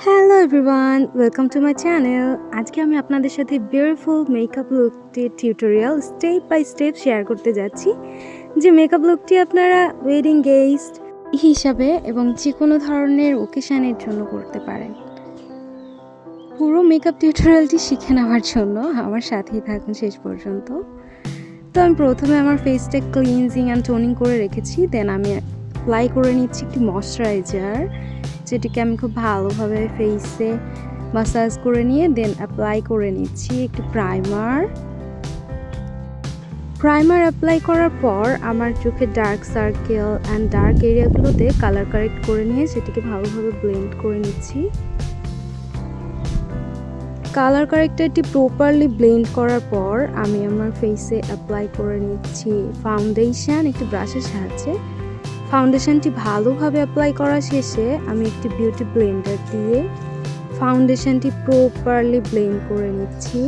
Hello everyone, welcome to my channel. আজকে আমি আপনাদের সাথে বিউটিফুল মেকআপ লুকটির tutorial step by step share করতে যাচ্ছি। যে মেকআপ লুকটি আপনারা ওয়েডিং গেস্ট হিসাবে এবং যে কোনো ধরনের ওকেশনের জন্য করতে পারেন। পুরো মেকআপ টিউটোরিয়ালটি শিখে নেওয়ার জন্য আমার সাথেই থাকুন শেষ পর্যন্ত। তো আমি প্রথমে আমার ফেসটা ক্লিনজিং অ্যান্ড টোনিং করে রেখেছি, দেন আমি অ্যাপ্লাই করে নিচ্ছি একটি ময়শ্চারাইজার, যেটিকে আমি খুব ভালোভাবে ফেসে মাসাজ করে নিয়ে দেন অ্যাপ্লাই করে নিচ্ছি একটি প্রাইমার অ্যাপ্লাই করার পর আমার চোখে ডার্ক সার্কেল অ্যান্ড ডার্ক এরিয়াগুলোতে কালার কারেক্ট করে নিয়ে সেটিকে ভালোভাবে ব্লেন্ড করে নিচ্ছি। কালার কারেক্টারটি প্রপারলি ব্লেন্ড করার পর আমি আমার ফেসে অ্যাপ্লাই করে নিচ্ছি ফাউন্ডেশন একটি ব্রাশের সাহায্যে। ফাউন্ডেশনটি ভালোভাবে অ্যাপ্লাই করা শেষে আমি একটি বিউটি ব্লেন্ডার দিয়ে ফাউন্ডেশনটি প্রপারলি ব্লেন্ড করে নিচ্ছি।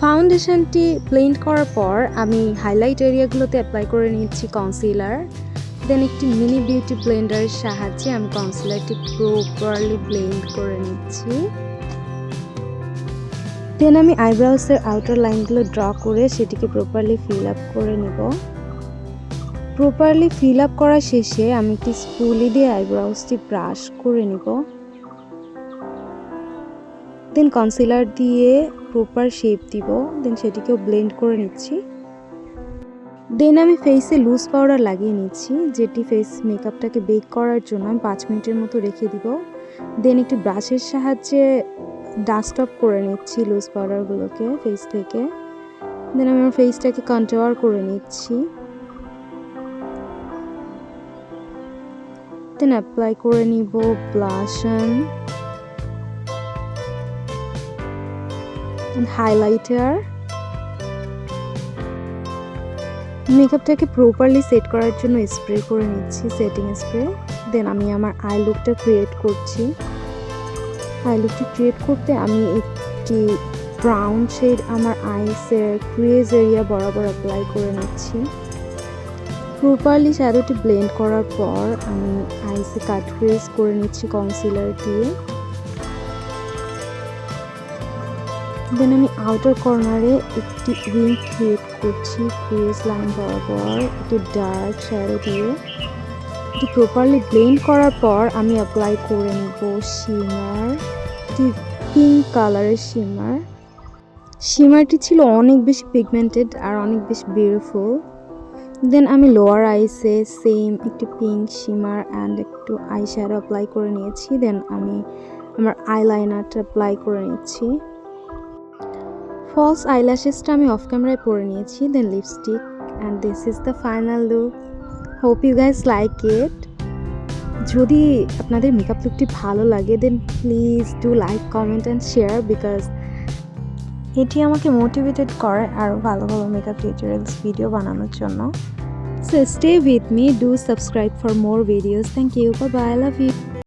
ফাউন্ডেশনটি ব্লেন্ড করার পর আমি হাইলাইট এরিয়াগুলোতে অ্যাপ্লাই করে নিচ্ছি কনসিলার, দেন একটি মিনি বিউটি ব্লেন্ডারের সাহায্যে আমি কনসিলারটি প্রপারলি ব্লেন্ড করে নিচ্ছি। দেন আমি আইব্রাউসের আউটার লাইনগুলো ড্র করে সেটিকে প্রপারলি ফিল আপ করে নেব। প্রপারলি ফিল আপ করা শেষে আমি একটি স্পুলি দিয়ে আইব্রাউসটি ব্রাশ করে নেব। দেন কনসিলার দিয়ে প্রপার শেপ দিব, দেন সেটিকেও ব্লেন্ড করে নিচ্ছি। দেন আমি ফেসে লুজ পাউডার লাগিয়ে নিচ্ছি, যেটি ফেস মেকআপটাকে বেক করার জন্য আমি 5 মিনিটের মতো রেখে দিব। দেন একটি ব্রাশের সাহায্যে ডাস্ট অফ করে নিচ্ছি লুজ পাউডারগুলোকে ফেস থেকে। দেন আমি আমার ফেসটাকে কন্ট্যুর করে নিচ্ছি, দেন অ্যাপ্লাই করে নিব ব্লাশন হাইলাইটার। মেকআপটাকে প্রপারলি সেট করার জন্য স্প্রে করে নিচ্ছি, সেটিং স্প্রে। দেন আমি আমার আই লুকটা ক্রিয়েট করছি। আই লুকটি ক্রিয়েট করতে আমি একটি ব্রাউন শেড আমার আইসের ক্রিজ এরিয়া বরাবর অ্যাপ্লাই করে নিচ্ছি। প্রপারলি শ্যাডোটি ব্লেন্ড করার পর আমি আইসে কাট ক্রিজ করে নিচ্ছি কনসিলার দিয়ে। দেন আমি আউটার কর্নারে একটি উইং ক্রিয়েট করছি ক্রিজ লাইন বরাবর একটি ডার্ক শ্যাডো দিয়ে। এটি প্রপারলি ব্লেন্ড করার পর আমি অ্যাপ্লাই করে নেব শিমার, একটি পিঙ্ক কালারের শিমারটি ছিল অনেক বেশি পিগমেন্টেড আর অনেক বেশি বিউটিফুল। দেন আমি লোয়ার আইসে সেম একটি পিঙ্ক শিমার অ্যান্ড একটু আই শ্যাডো অ্যাপ্লাই করে নিয়েছি। দেন আমি আমার আইলাইনারটা অ্যাপ্লাই করে নিচ্ছি। ফলস আইল্যাশেসটা আমি অফ ক্যামেরায় পরে নিয়েছি, then lipstick, and this is the final look. Hope you guys like it. যদি আপনাদের মেকআপ লুকটি ভালো লাগে then please do like, comment and share, because এটি আমাকে মোটিভেটেড করে আরও ভালো ভালো মেকআপ টিউটোরিয়ালস ভিডিও বানানোর জন্য। So stay with me, do subscribe for more videos. Thank you, bye bye, I love you.